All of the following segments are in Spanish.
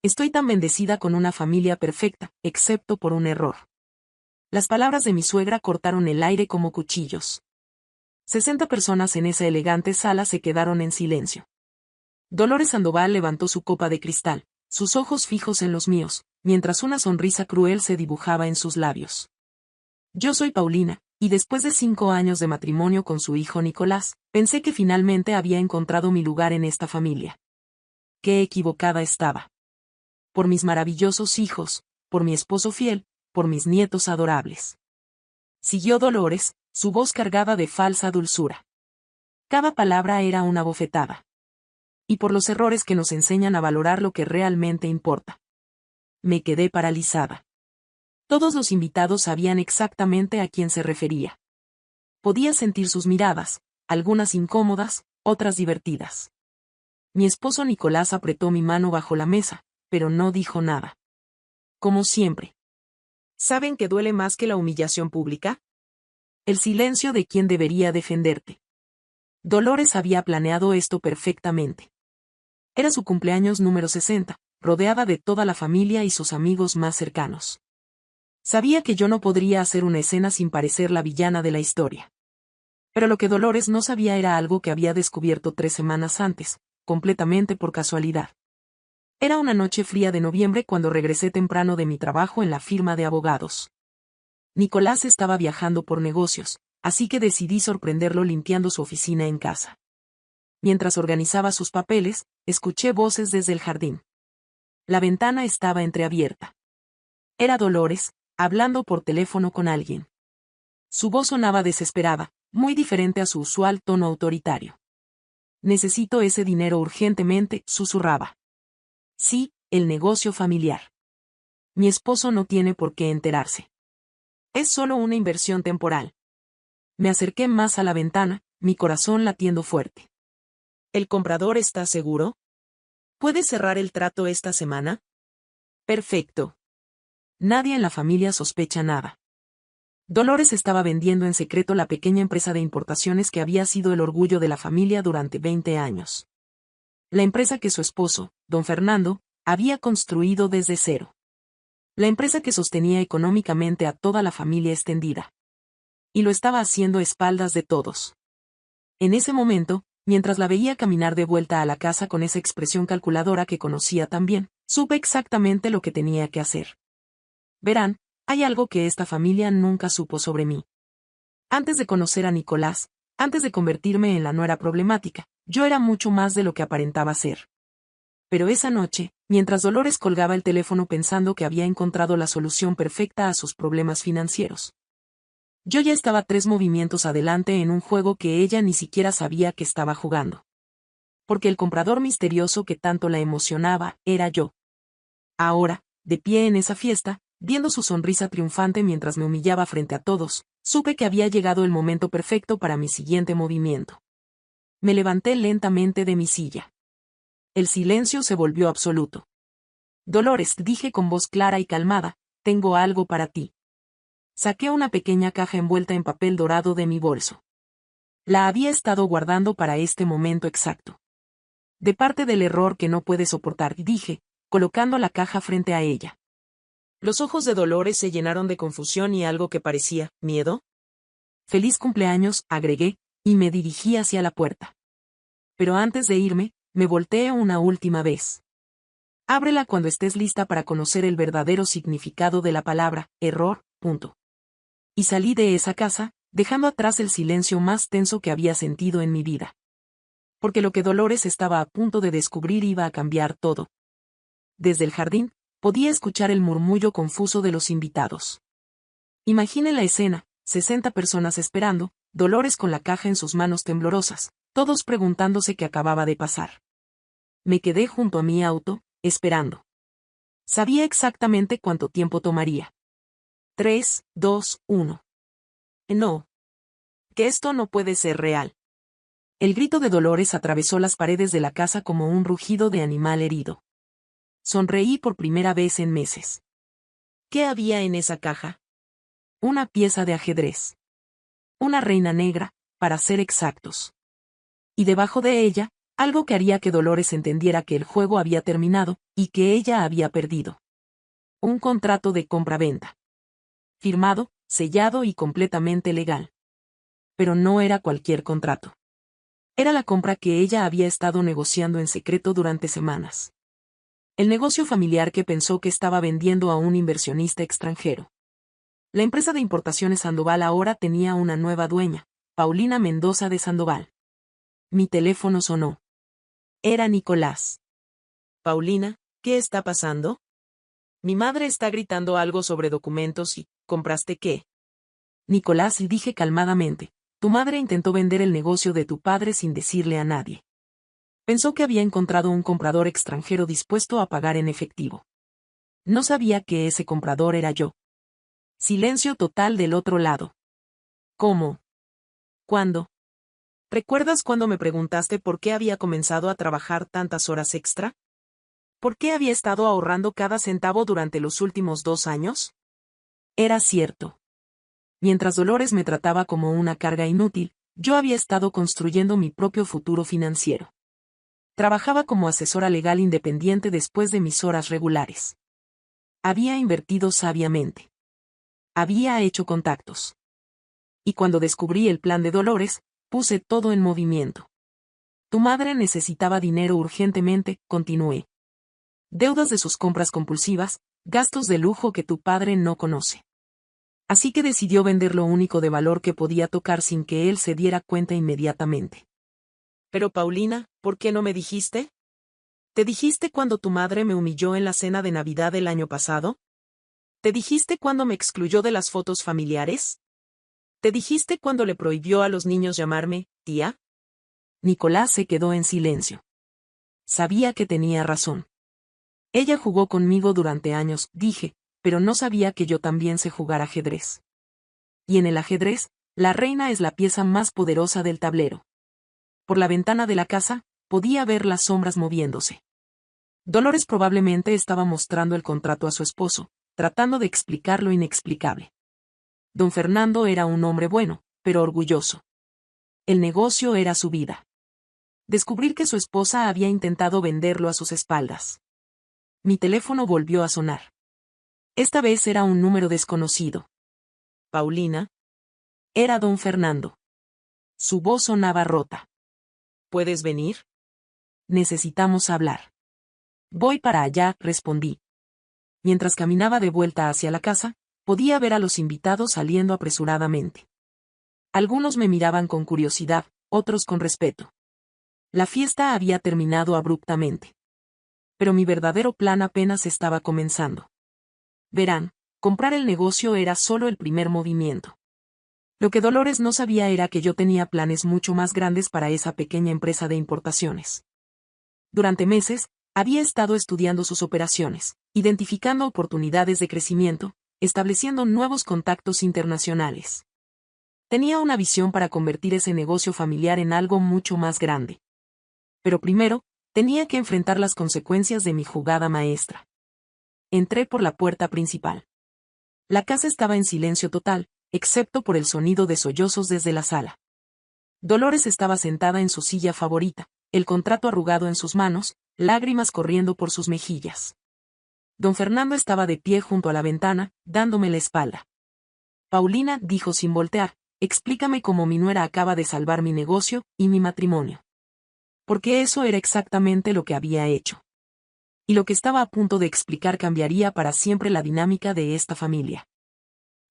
Estoy tan bendecida con una familia perfecta, excepto por un error. Las palabras de mi suegra cortaron el aire como cuchillos. 60 personas en esa elegante sala se quedaron en silencio. Dolores Sandoval levantó su copa de cristal, sus ojos fijos en los míos, mientras una sonrisa cruel se dibujaba en sus labios. Yo soy Paulina, y después de 5 años de matrimonio con su hijo Nicolás, pensé que finalmente había encontrado mi lugar en esta familia. Qué equivocada estaba. Por mis maravillosos hijos, por mi esposo fiel, por mis nietos adorables. Siguió Dolores, su voz cargada de falsa dulzura. Cada palabra era una bofetada. Y por los errores que nos enseñan a valorar lo que realmente importa. Me quedé paralizada. Todos los invitados sabían exactamente a quién se refería. Podía sentir sus miradas, algunas incómodas, otras divertidas. Mi esposo Nicolás apretó mi mano bajo la mesa, pero no dijo nada. Como siempre. ¿Saben que duele más que la humillación pública? El silencio de quien debería defenderte. Dolores había planeado esto perfectamente. Era su cumpleaños número 60, rodeada de toda la familia y sus amigos más cercanos. Sabía que yo no podría hacer una escena sin parecer la villana de la historia. Pero lo que Dolores no sabía era algo que había descubierto 3 semanas antes, completamente por casualidad. Era una noche fría de noviembre cuando regresé temprano de mi trabajo en la firma de abogados. Nicolás estaba viajando por negocios, así que decidí sorprenderlo limpiando su oficina en casa. Mientras organizaba sus papeles, escuché voces desde el jardín. La ventana estaba entreabierta. Era Dolores, hablando por teléfono con alguien. Su voz sonaba desesperada, muy diferente a su usual tono autoritario. Necesito ese dinero urgentemente, susurraba. Sí, el negocio familiar. Mi esposo no tiene por qué enterarse. Es solo una inversión temporal. Me acerqué más a la ventana, mi corazón latiendo fuerte. ¿El comprador está seguro? ¿Puedes cerrar el trato esta semana? Perfecto. Nadie en la familia sospecha nada. Dolores estaba vendiendo en secreto la pequeña empresa de importaciones que había sido el orgullo de la familia durante 20 años. La empresa que su esposo, don Fernando, había construido desde cero. La empresa que sostenía económicamente a toda la familia extendida. Y lo estaba haciendo a espaldas de todos. En ese momento, mientras la veía caminar de vuelta a la casa con esa expresión calculadora que conocía tan bien, supe exactamente lo que tenía que hacer. Verán, hay algo que esta familia nunca supo sobre mí. Antes de conocer a Nicolás, antes de convertirme en la nuera problemática, yo era mucho más de lo que aparentaba ser. Pero esa noche, mientras Dolores colgaba el teléfono pensando que había encontrado la solución perfecta a sus problemas financieros, yo ya estaba 3 movimientos adelante en un juego que ella ni siquiera sabía que estaba jugando. Porque el comprador misterioso que tanto la emocionaba era yo. Ahora, de pie en esa fiesta, viendo su sonrisa triunfante mientras me humillaba frente a todos, supe que había llegado el momento perfecto para mi siguiente movimiento. Me levanté lentamente de mi silla. El silencio se volvió absoluto. Dolores, dije con voz clara y calmada, tengo algo para ti. Saqué una pequeña caja envuelta en papel dorado de mi bolso. La había estado guardando para este momento exacto. De parte del error que no puede soportar, dije, colocando la caja frente a ella. Los ojos de Dolores se llenaron de confusión y algo que parecía miedo. Feliz cumpleaños, agregué, y me dirigí hacia la puerta. Pero antes de irme, me volteé una última vez. Ábrela cuando estés lista para conocer el verdadero significado de la palabra error. Y salí de esa casa, dejando atrás el silencio más tenso que había sentido en mi vida. Porque lo que Dolores estaba a punto de descubrir iba a cambiar todo. Desde el jardín, podía escuchar el murmullo confuso de los invitados. Imagine la escena, 60 personas esperando, Dolores con la caja en sus manos temblorosas, todos preguntándose qué acababa de pasar. Me quedé junto a mi auto, esperando. Sabía exactamente cuánto tiempo tomaría. 3, 2, 1. No. Que esto no puede ser real. El grito de Dolores atravesó las paredes de la casa como un rugido de animal herido. Sonreí por primera vez en meses. ¿Qué había en esa caja? Una pieza de ajedrez. Una reina negra, para ser exactos. Y debajo de ella, Algo que haría que Dolores entendiera que el juego había terminado, y que ella había perdido. Un contrato de compra-venta. Firmado, sellado y completamente legal. Pero no era cualquier contrato. Era la compra que ella había estado negociando en secreto durante semanas. El negocio familiar que pensó que estaba vendiendo a un inversionista extranjero. La empresa de importaciones Sandoval ahora tenía una nueva dueña, Paulina Mendoza de Sandoval. Mi teléfono sonó. Era Nicolás. Paulina, ¿qué está pasando? Mi madre está gritando algo sobre documentos y, ¿compraste qué? Nicolás, y dije calmadamente, tu madre intentó vender el negocio de tu padre sin decirle a nadie. Pensó que había encontrado un comprador extranjero dispuesto a pagar en efectivo. No sabía que ese comprador era yo. Silencio total del otro lado. ¿Cómo? ¿Cuándo? ¿Recuerdas cuando me preguntaste por qué había comenzado a trabajar tantas horas extra? ¿Por qué había estado ahorrando cada centavo durante los últimos 2 años? Era cierto. Mientras Dolores me trataba como una carga inútil, yo había estado construyendo mi propio futuro financiero. Trabajaba como asesora legal independiente después de mis horas regulares. Había invertido sabiamente. Había hecho contactos. Y cuando descubrí el plan de Dolores, puse todo en movimiento. Tu madre necesitaba dinero urgentemente, continué. Deudas de sus compras compulsivas, gastos de lujo que tu padre no conoce. Así que decidió vender lo único de valor que podía tocar sin que él se diera cuenta inmediatamente. Pero Paulina, ¿por qué no me dijiste? ¿Te dijiste cuando tu madre me humilló en la cena de Navidad del año pasado? ¿Te dijiste cuando me excluyó de las fotos familiares? ¿Te dijiste cuando le prohibió a los niños llamarme tía? Nicolás se quedó en silencio. Sabía que tenía razón. Ella jugó conmigo durante años, dije, pero no sabía que yo también sé jugar ajedrez. Y en el ajedrez, la reina es la pieza más poderosa del tablero. Por la ventana de la casa, podía ver las sombras moviéndose. Dolores probablemente estaba mostrando el contrato a su esposo, tratando de explicar lo inexplicable. Don Fernando era un hombre bueno, pero orgulloso. El negocio era su vida. Descubrir que su esposa había intentado venderlo a sus espaldas. Mi teléfono volvió a sonar. Esta vez era un número desconocido. Paulina. Era don Fernando. Su voz sonaba rota. ¿Puedes venir? Necesitamos hablar. Voy para allá, respondí. Mientras caminaba de vuelta hacia la casa, podía ver a los invitados saliendo apresuradamente. Algunos me miraban con curiosidad, otros con respeto. La fiesta había terminado abruptamente. Pero mi verdadero plan apenas estaba comenzando. Verán, comprar el negocio era solo el primer movimiento. Lo que Dolores no sabía era que yo tenía planes mucho más grandes para esa pequeña empresa de importaciones. Durante meses, había estado estudiando sus operaciones, identificando oportunidades de crecimiento, estableciendo nuevos contactos internacionales. Tenía una visión para convertir ese negocio familiar en algo mucho más grande. Pero primero, tenía que enfrentar las consecuencias de mi jugada maestra. Entré por la puerta principal. La casa estaba en silencio total, excepto por el sonido de sollozos desde la sala. Dolores estaba sentada en su silla favorita, el contrato arrugado en sus manos, lágrimas corriendo por sus mejillas. Don Fernando estaba de pie junto a la ventana, dándome la espalda. Paulina, dijo sin voltear, explícame cómo mi nuera acaba de salvar mi negocio y mi matrimonio. Porque eso era exactamente lo que había hecho. Y lo que estaba a punto de explicar cambiaría para siempre la dinámica de esta familia.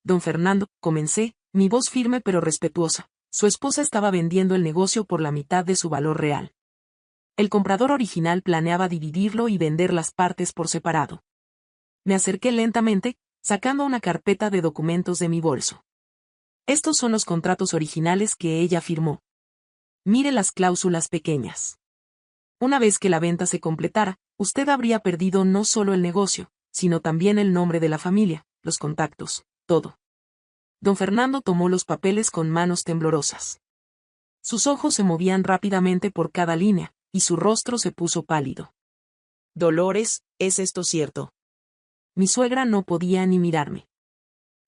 Don Fernando, comencé, mi voz firme pero respetuosa. Su esposa estaba vendiendo el negocio por la mitad de su valor real. El comprador original planeaba dividirlo y vender las partes por separado. Me acerqué lentamente, sacando una carpeta de documentos de mi bolso. Estos son los contratos originales que ella firmó. Mire las cláusulas pequeñas. Una vez que la venta se completara, usted habría perdido no solo el negocio, sino también el nombre de la familia, los contactos, todo. Don Fernando tomó los papeles con manos temblorosas. Sus ojos se movían rápidamente por cada línea, y su rostro se puso pálido. Dolores, ¿es esto cierto? Mi suegra no podía ni mirarme.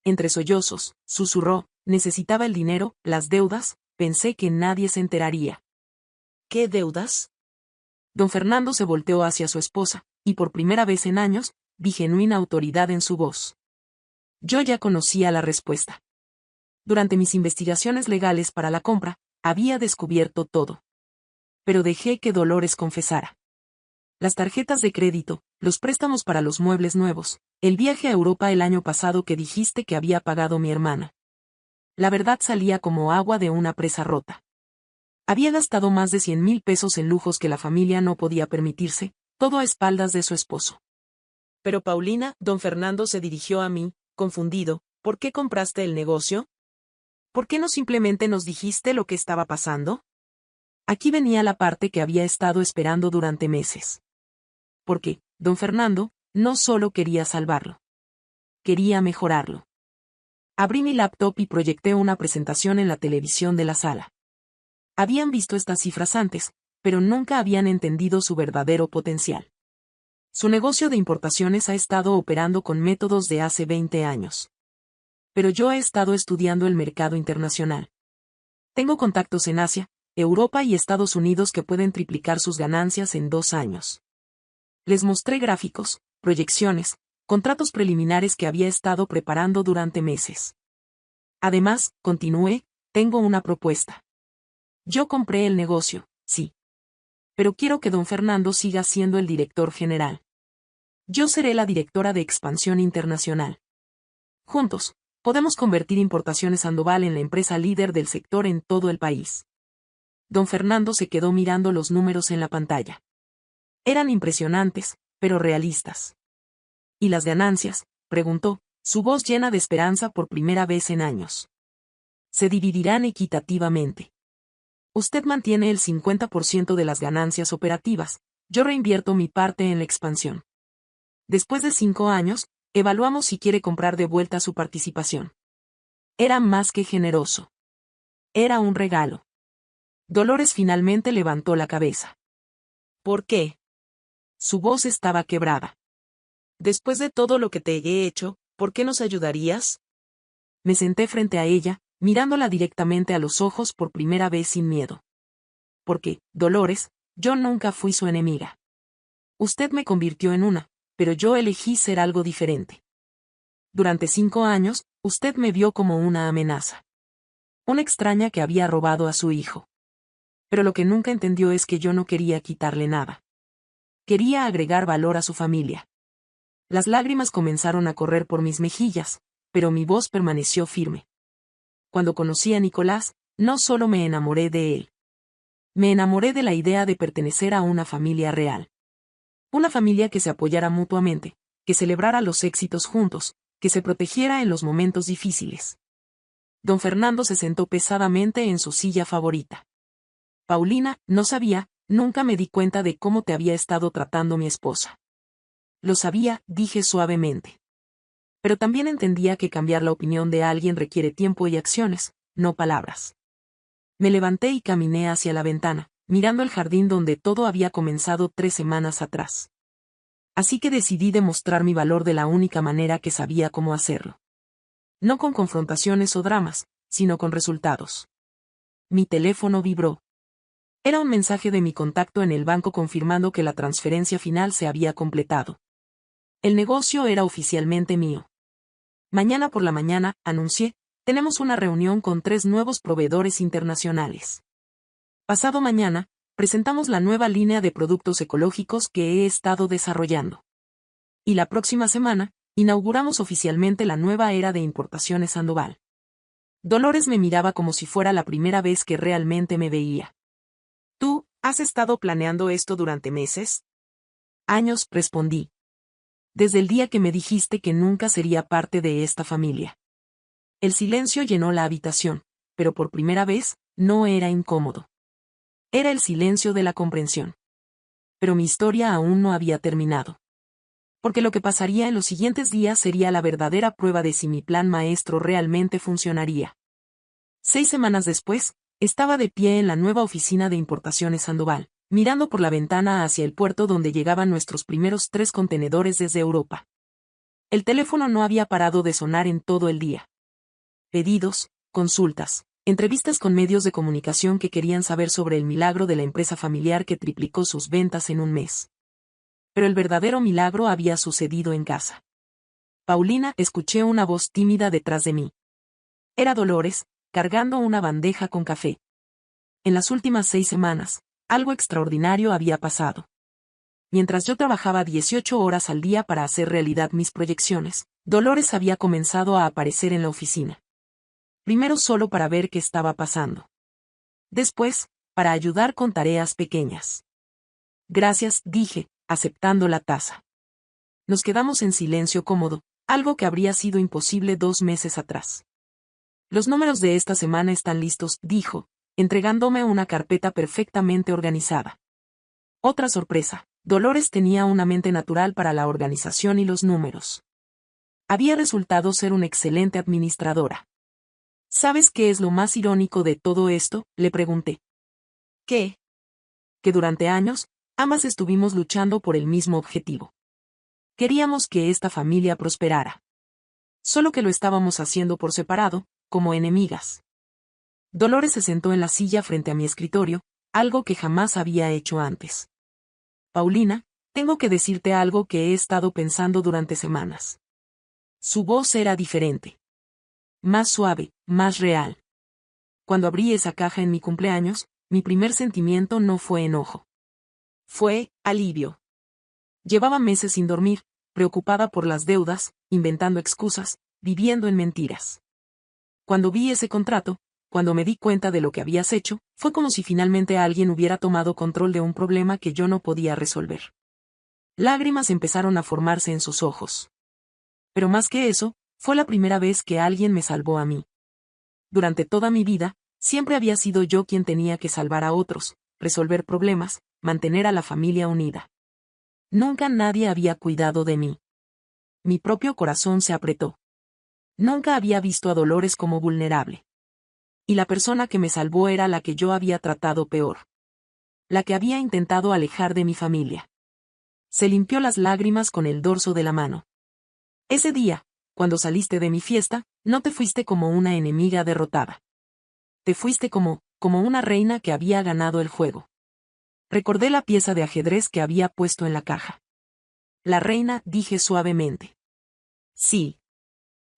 Entre sollozos, susurró, necesitaba el dinero, las deudas, pensé que nadie se enteraría. ¿Qué deudas? Don Fernando se volteó hacia su esposa, y por primera vez en años, vi genuina autoridad en su voz. Yo ya conocía la respuesta. Durante mis investigaciones legales para la compra, había descubierto todo. Pero dejé que Dolores confesara. Las tarjetas de crédito, los préstamos para los muebles nuevos, el viaje a Europa el año pasado que dijiste que había pagado mi hermana. La verdad salía como agua de una presa rota. Había gastado más de 100,000 pesos en lujos que la familia no podía permitirse, todo a espaldas de su esposo. Pero Paulina, don Fernando se dirigió a mí, confundido, ¿por qué compraste el negocio? ¿Por qué no simplemente nos dijiste lo que estaba pasando? Aquí venía la parte que había estado esperando durante meses. Porque, don Fernando, no solo quería salvarlo. Quería mejorarlo. Abrí mi laptop y proyecté una presentación en la televisión de la sala. Habían visto estas cifras antes, pero nunca habían entendido su verdadero potencial. Su negocio de importaciones ha estado operando con métodos de hace 20 años. Pero yo he estado estudiando el mercado internacional. Tengo contactos en Asia, Europa y Estados Unidos que pueden triplicar sus ganancias en 2 años. Les mostré gráficos, proyecciones, contratos preliminares que había estado preparando durante meses. Además, continué, tengo una propuesta. Yo compré el negocio, sí. Pero quiero que don Fernando siga siendo el director general. Yo seré la directora de expansión internacional. Juntos, podemos convertir Importaciones Sandoval en la empresa líder del sector en todo el país. Don Fernando se quedó mirando los números en la pantalla. Eran impresionantes, pero realistas. ¿Y las ganancias?, preguntó, su voz llena de esperanza por primera vez en años. Se dividirán equitativamente. Usted mantiene el 50% de las ganancias operativas, yo reinvierto mi parte en la expansión. Después de 5 años, evaluamos si quiere comprar de vuelta su participación. Era más que generoso. Era un regalo. Dolores finalmente levantó la cabeza. ¿Por qué? Su voz estaba quebrada. Después de todo lo que te he hecho, ¿por qué nos ayudarías? Me senté frente a ella, mirándola directamente a los ojos por primera vez sin miedo. Porque, Dolores, yo nunca fui su enemiga. Usted me convirtió en una, pero yo elegí ser algo diferente. Durante 5 años, usted me vio como una amenaza. Una extraña que había robado a su hijo. Pero lo que nunca entendió es que yo no quería quitarle nada. Quería agregar valor a su familia. Las lágrimas comenzaron a correr por mis mejillas, pero mi voz permaneció firme. Cuando conocí a Nicolás, no solo me enamoré de él. Me enamoré de la idea de pertenecer a una familia real. Una familia que se apoyara mutuamente, que celebrara los éxitos juntos, que se protegiera en los momentos difíciles. Don Fernando se sentó pesadamente en su silla favorita. Paulina, no sabía, nunca me di cuenta de cómo te había estado tratando mi esposa. Lo sabía, dije suavemente. Pero también entendía que cambiar la opinión de alguien requiere tiempo y acciones, no palabras. Me levanté y caminé hacia la ventana, mirando el jardín donde todo había comenzado 3 semanas atrás. Así que decidí demostrar mi valor de la única manera que sabía cómo hacerlo. No con confrontaciones o dramas, sino con resultados. Mi teléfono vibró. Era un mensaje de mi contacto en el banco confirmando que la transferencia final se había completado. El negocio era oficialmente mío. Mañana por la mañana, anuncié, tenemos una reunión con 3 nuevos proveedores internacionales. Pasado mañana, presentamos la nueva línea de productos ecológicos que he estado desarrollando. Y la próxima semana, inauguramos oficialmente la nueva era de Importaciones Sandoval. Dolores me miraba como si fuera la primera vez que realmente me veía. ¿Tú, has estado planeando esto durante meses? Años, respondí. Desde el día que me dijiste que nunca sería parte de esta familia. El silencio llenó la habitación, pero por primera vez, no era incómodo. Era el silencio de la comprensión. Pero mi historia aún no había terminado. Porque lo que pasaría en los siguientes días sería la verdadera prueba de si mi plan maestro realmente funcionaría. 6 semanas después, estaba de pie en la nueva oficina de Importaciones Sandoval, mirando por la ventana hacia el puerto donde llegaban nuestros primeros 3 contenedores desde Europa. El teléfono no había parado de sonar en todo el día. Pedidos, consultas, Entrevistas con medios de comunicación que querían saber sobre el milagro de la empresa familiar que triplicó sus ventas en un mes. Pero el verdadero milagro había sucedido en casa. Paulina, escuché una voz tímida detrás de mí. Era Dolores, cargando una bandeja con café. En las últimas 6 semanas, algo extraordinario había pasado. Mientras yo trabajaba 18 horas al día para hacer realidad mis proyecciones, Dolores había comenzado a aparecer en la oficina. Primero solo para ver qué estaba pasando. Después, para ayudar con tareas pequeñas. Gracias, dije, aceptando la taza. Nos quedamos en silencio cómodo, algo que habría sido imposible 2 meses atrás. Los números de esta semana están listos, dijo, entregándome una carpeta perfectamente organizada. Otra sorpresa, Dolores tenía una mente natural para la organización y los números. Había resultado ser una excelente administradora. ¿Sabes qué es lo más irónico de todo esto?, le pregunté. ¿Qué? Que durante años, ambas estuvimos luchando por el mismo objetivo. Queríamos que esta familia prosperara. Solo que lo estábamos haciendo por separado, como enemigas. Dolores se sentó en la silla frente a mi escritorio, algo que jamás había hecho antes. Paulina, tengo que decirte algo que he estado pensando durante semanas. Su voz era diferente. Más suave, más real. Cuando abrí esa caja en mi cumpleaños, mi primer sentimiento no fue enojo. Fue alivio. Llevaba meses sin dormir, preocupada por las deudas, inventando excusas, viviendo en mentiras. Cuando vi ese contrato, cuando me di cuenta de lo que habías hecho, fue como si finalmente alguien hubiera tomado control de un problema que yo no podía resolver. Lágrimas empezaron a formarse en sus ojos. Pero más que eso, fue la primera vez que alguien me salvó a mí. Durante toda mi vida, siempre había sido yo quien tenía que salvar a otros, resolver problemas, mantener a la familia unida. Nunca nadie había cuidado de mí. Mi propio corazón se apretó. Nunca había visto a Dolores como vulnerable. Y la persona que me salvó era la que yo había tratado peor. La que había intentado alejar de mi familia. Se limpió las lágrimas con el dorso de la mano. Ese día, cuando saliste de mi fiesta, no te fuiste como una enemiga derrotada. Te fuiste como una reina que había ganado el juego. Recordé la pieza de ajedrez que había puesto en la caja. La reina, dije suavemente. Sí.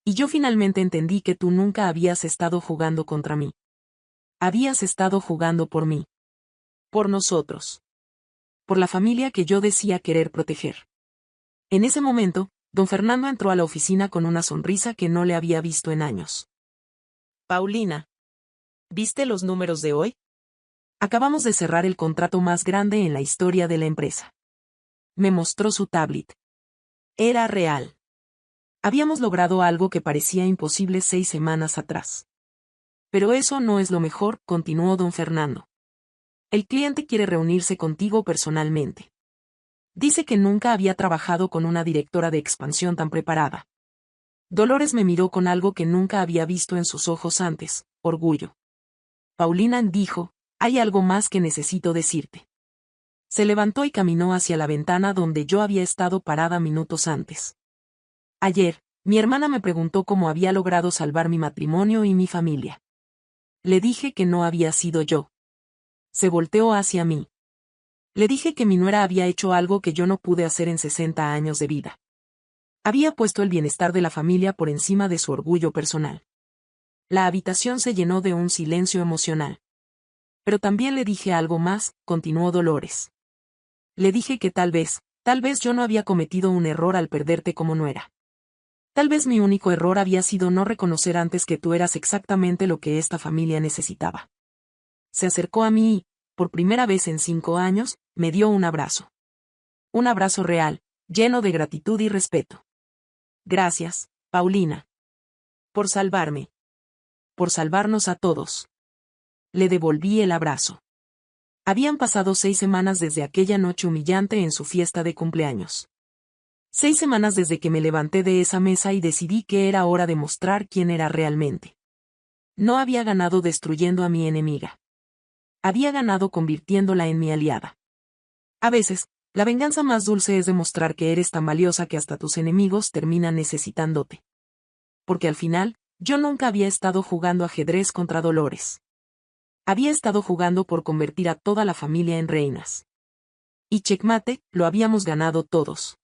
Y yo finalmente entendí que tú nunca habías estado jugando contra mí. Habías estado jugando por mí. Por nosotros. Por la familia que yo decía querer proteger. En ese momento, don Fernando entró a la oficina con una sonrisa que no le había visto en años. Paulina, ¿viste los números de hoy? Acabamos de cerrar el contrato más grande en la historia de la empresa. Me mostró su tablet. Era real. Habíamos logrado algo que parecía imposible 6 semanas atrás. Pero eso no es lo mejor, continuó don Fernando. El cliente quiere reunirse contigo personalmente. Dice que nunca había trabajado con una directora de expansión tan preparada. Dolores me miró con algo que nunca había visto en sus ojos antes, orgullo. Paulina dijo, hay algo más que necesito decirte. Se levantó y caminó hacia la ventana donde yo había estado parada minutos antes. Ayer, mi hermana me preguntó cómo había logrado salvar mi matrimonio y mi familia. Le dije que no había sido yo. Se volteó hacia mí. Le dije que mi nuera había hecho algo que yo no pude hacer en 60 años de vida. Había puesto el bienestar de la familia por encima de su orgullo personal. La habitación se llenó de un silencio emocional. Pero también le dije algo más, continuó Dolores. Le dije que tal vez yo no había cometido un error al perderte como nuera. Tal vez mi único error había sido no reconocer antes que tú eras exactamente lo que esta familia necesitaba. Se acercó a mí y, por primera vez en 5 años, me dio un abrazo. Un abrazo real, lleno de gratitud y respeto. Gracias, Paulina. Por salvarme. Por salvarnos a todos. Le devolví el abrazo. Habían pasado 6 semanas desde aquella noche humillante en su fiesta de cumpleaños. 6 semanas desde que me levanté de esa mesa y decidí que era hora de mostrar quién era realmente. No había ganado destruyendo a mi enemiga. Había ganado convirtiéndola en mi aliada. A veces, la venganza más dulce es demostrar que eres tan valiosa que hasta tus enemigos terminan necesitándote. Porque al final, Yo nunca había estado jugando ajedrez contra Dolores. Había estado jugando por convertir a toda la familia en reinas. Y checkmate, lo habíamos ganado todos.